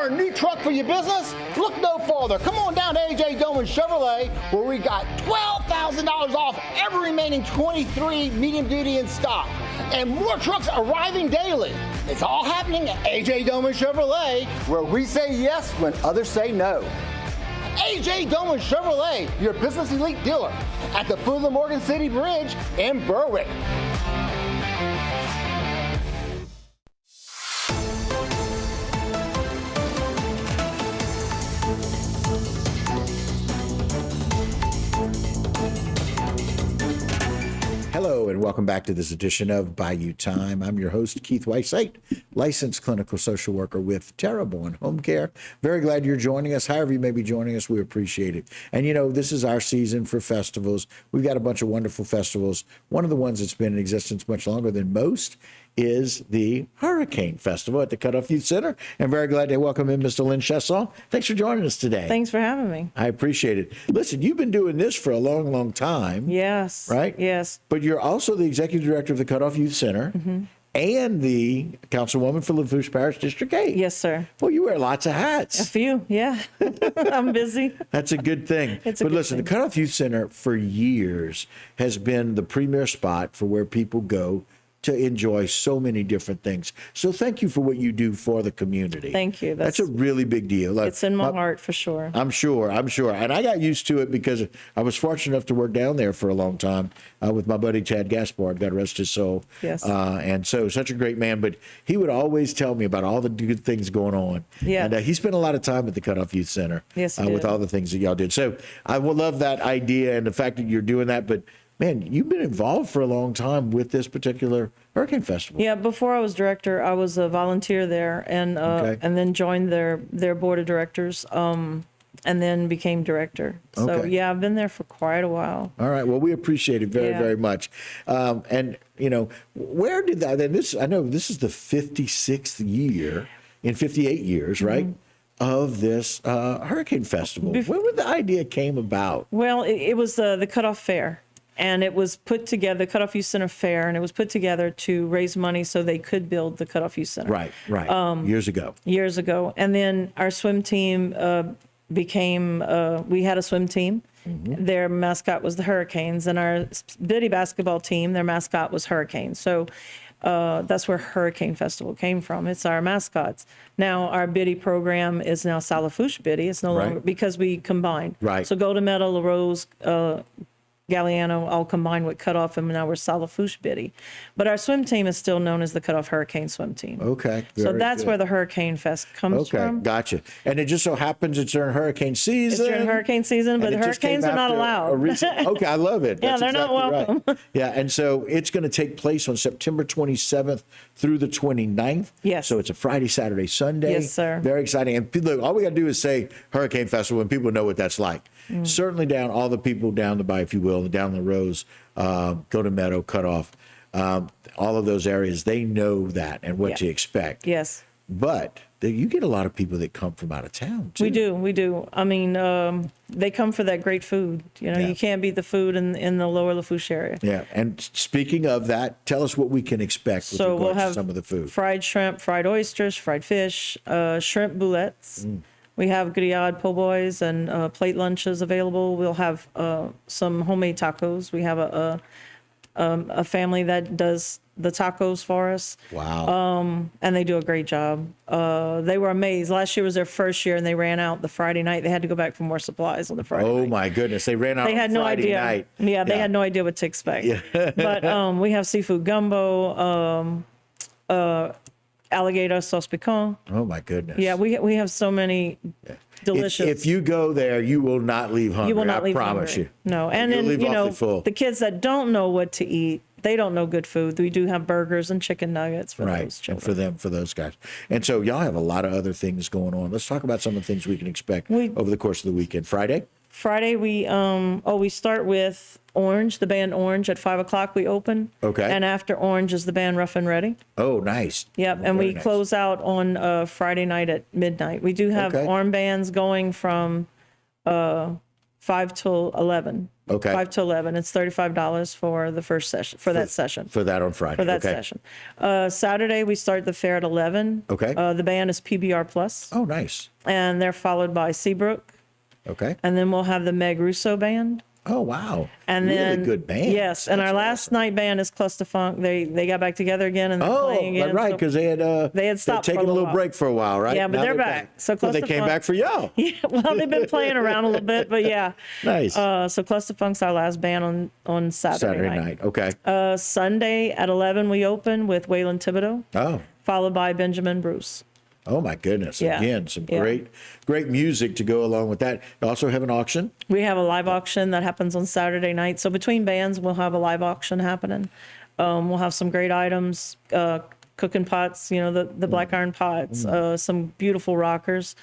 for a new truck for your business? Look no farther. Come on down to AJ Doman Chevrolet, where we got $12,000 off every remaining 23 medium duty in stock. And more trucks arriving daily. It's all happening at AJ Doman Chevrolet, where we say yes when others say no. AJ Doman Chevrolet, your business elite dealer at the foot of the Morgan City Bridge in Berwick. Hello and welcome back to this edition of Bayou Time. I'm your host, Keith Whiteside, licensed clinical social worker with Terrible and Home Care. Very glad you're joining us. However you may be joining us, we appreciate it. And you know, this is our season for festivals. We've got a bunch of wonderful festivals. One of the ones that's been in existence much longer than most is the Hurricane Festival at the Cutoff Youth Center. And very glad to welcome in Mr. Lynn Chiasson. Thanks for joining us today. Thanks for having me. I appreciate it. Listen, you've been doing this for a long, long time. Yes. Right? Yes. But you're also the executive director of the Cutoff Youth Center and the Councilwoman for Lafourche Parish District 8. Yes, sir. Well, you wear lots of hats. A few, yeah. I'm busy. That's a good thing. It's a but good listen, thing. the Cutoff Youth Center for years has been the premier spot for where people go to enjoy so many different things. So thank you for what you do for the community. Thank you. That's a really big deal. Like, It's in my heart for sure. I'm sure. And I got used to it because I was fortunate enough to work down there for a long time with my buddy Chad Gaspard, God rest his soul. Yes. And so such a great man, but he would always tell me about all the good things going on. Yeah. And he spent a lot of time at the Cutoff Youth Center. Yes, he with did. all the things that y'all did. So I would love that idea and the fact that you're doing that. But man, you've been involved for a long time with this particular Hurricane Festival. Yeah, before I was director, I was a volunteer there and Okay. and then joined their board of directors and then became director. So Okay. yeah, I've been there for quite a while. All right. Well, we appreciate it very, Yeah. very much. And you know, where did that? And this, I know this is the 56th year in 58 years, right, of this Hurricane Festival. When would the idea came about? Well, it was the Cutoff Fair. And it was put together, the Cutoff Youth Center Fair, and it was put together to raise money so they could build the Cutoff Youth Center. Right. Years ago. Years ago. And then our swim team became, we had a swim team. Their mascot was the Hurricanes. And our Biddy basketball team, their mascot was Hurricanes. So that's where Hurricane Festival came from. It's our mascots. Now our Biddy program is now Salafouche Biddy. It's no longer, because we combined. Right. So Golden Meadow, La Rose, Galliano all combined with Cutoff, and now we're Salafouche Biddy. But our swim team is still known as the Cutoff Hurricane Swim Team. Okay. So very that's good. where the Hurricane Fest comes Okay, from. gotcha. And it just so happens it's during hurricane season. It's during hurricane season, but and the it just came hurricanes are not after allowed. a recent- okay, I love it. Yeah, That's they're not exactly welcome. Right. Yeah, and so it's going to take place on September 27th through the 29th. Yes. So it's a Friday, Saturday, Sunday. Yes, sir. Very exciting. And look, all we got to do is say Hurricane Festival, and people know what that's like. Certainly down all the people down the Bayou, if you will, down the Rose, Golden Meadow, Cutoff, all of those areas, they know that and what Yeah. to expect. Yes. But you get a lot of people that come from out of town, too. We do. I mean, they come for that great food. You know, Yeah. you can't beat the food in the lower Lafourche area. Yeah, and speaking of that, tell us what we can expect with So we'll regards have to some of the food. fried shrimp, fried oysters, fried fish, shrimp boulettes. We have grillade po' boys and plate lunches available. We'll have some homemade tacos. We have a family that does the tacos for us. Wow. And they do a great job. They were amazed. Last year was their first year, and they ran out the Friday night. They had to go back for more supplies on the Friday Oh night. my goodness, they ran out They had on no Friday idea. night. Yeah, they had no idea what to expect. Yeah. But we have seafood gumbo, alligator sauce piquant. Oh my goodness. Yeah, we have so many delicious. If you go there, you will not leave hungry. you will not I leave promise hungry. you. No, and You'll then leave awfully full. the kids that don't know what to eat, they don't know good food. We do have burgers and chicken nuggets for Right, those and children. for those guys. And so y'all have a lot of other things going on. Let's talk about some of the things we can expect We- over the course of the weekend. Friday? Friday we start with Orange, the band Orange at 5:00 we open. Okay. And after Orange is the band Rough and Ready. Oh, nice. Yep, Oh, and very we nice. close out on Friday night at midnight. We do have Okay. armbands going from 5 till 11. Okay. 5 till 11. It's $35 for the first session, for that session. For that on Friday. For that okay. session. Saturday, we start the fair at 11. Okay. The band is PBR Plus, Oh, nice. and they're followed by Seabrook. Okay. And then we'll have the Meg Russo Band. Oh, wow. And really then, good band. Yes, and our last night band is Cluster Funk. They got back together again and they're playing again. Right, so- because they had stopped for taken a a little while. break for a while, right? Yeah, but Now they're back. So well, they Cluster came Funk- back for y'all. Yeah, well, they've been playing around a little bit, but yeah. Nice. So Cluster Funk's our last band on Saturday night. Okay. Sunday at 11 we open with Waylon Thibodeau, Oh. followed by Benjamin Bruce. Oh my goodness! Yeah. Again, some Yeah. great music to go along with that. You also have an auction. We have a live auction that happens on Saturday night. So between bands, we'll have a live auction happening. We'll have some great items, cooking pots, the black iron pots, some beautiful rockers.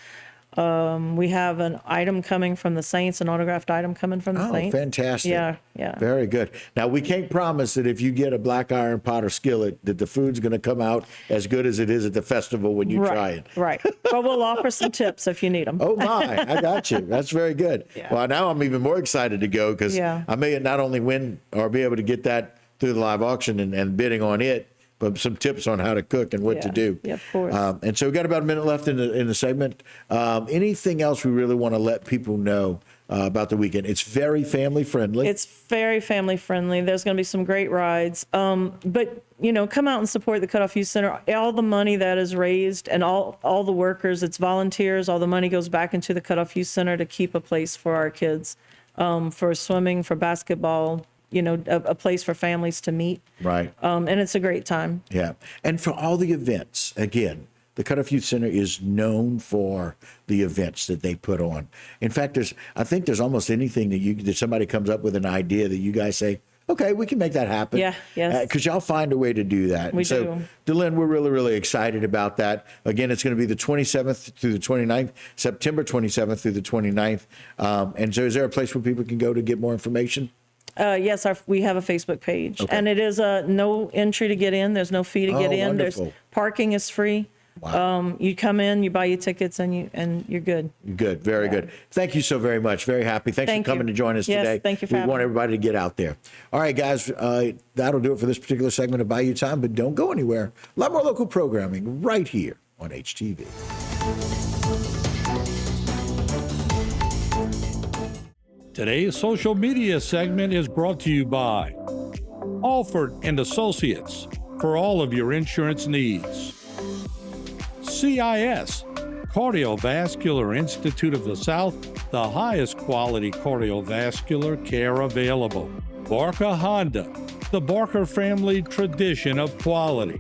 We have an item coming from the Saints, an autographed item coming from the Oh, Saints. fantastic! Yeah. Very good. Now we can't promise that if you get a black iron pot or skillet, that the food's going to come out as good as it is at the festival when you try it. Right. But we'll offer some tips if you need them. Oh my, I got you. That's very good. Yeah. Well, now I'm even more excited to go because Yeah. I may not only win or be able to get that through the live auction and bidding on it, but some tips on how to cook and what to Yeah. do. Yeah, of course. And so we've got about a minute left in the segment. Anything else we really want to let people know about the weekend? It's very family friendly. It's very family friendly. There's going to be some great rides. But, come out and support the Cutoff Youth Center. All the money that is raised and all the workers, it's volunteers, all the money goes back into the Cutoff Youth Center to keep a place for our kids, for swimming, for basketball, a place for families to meet. Right. And it's a great time. Yeah. And for all the events, again, the Cutoff Youth Center is known for the events that they put on. In fact, I think there's almost anything that somebody comes up with an idea that you guys say, okay, we can make that happen. Yeah, yes. Because y'all find a way to do that. We And so, do. Dylan, we're really, really excited about that. Again, it's going to be the 27th through the 29th, September 27th through the 29th. And so is there a place where people can go to get more information? Yes, we have a Facebook page, Okay. and it is no entry to get in. There's no fee to get Oh, in. wonderful. There's parking is free. Wow. You come in, you buy your tickets, and you're good. Good, very good. Thank you so very much. Very happy. Thanks Thank for coming you. to join us Yes, today. thank you for We having want me. everybody to get out there. All right, guys, that'll do it for this particular segment of Bayou Time, but don't go anywhere. A lot more local programming right here on HTV. Today's social media segment is brought to you by Alford and Associates for all of your insurance needs. CIS, Cardiovascular Institute of the South, the highest quality cardiovascular care available. Barker Honda, the Barker family tradition of quality.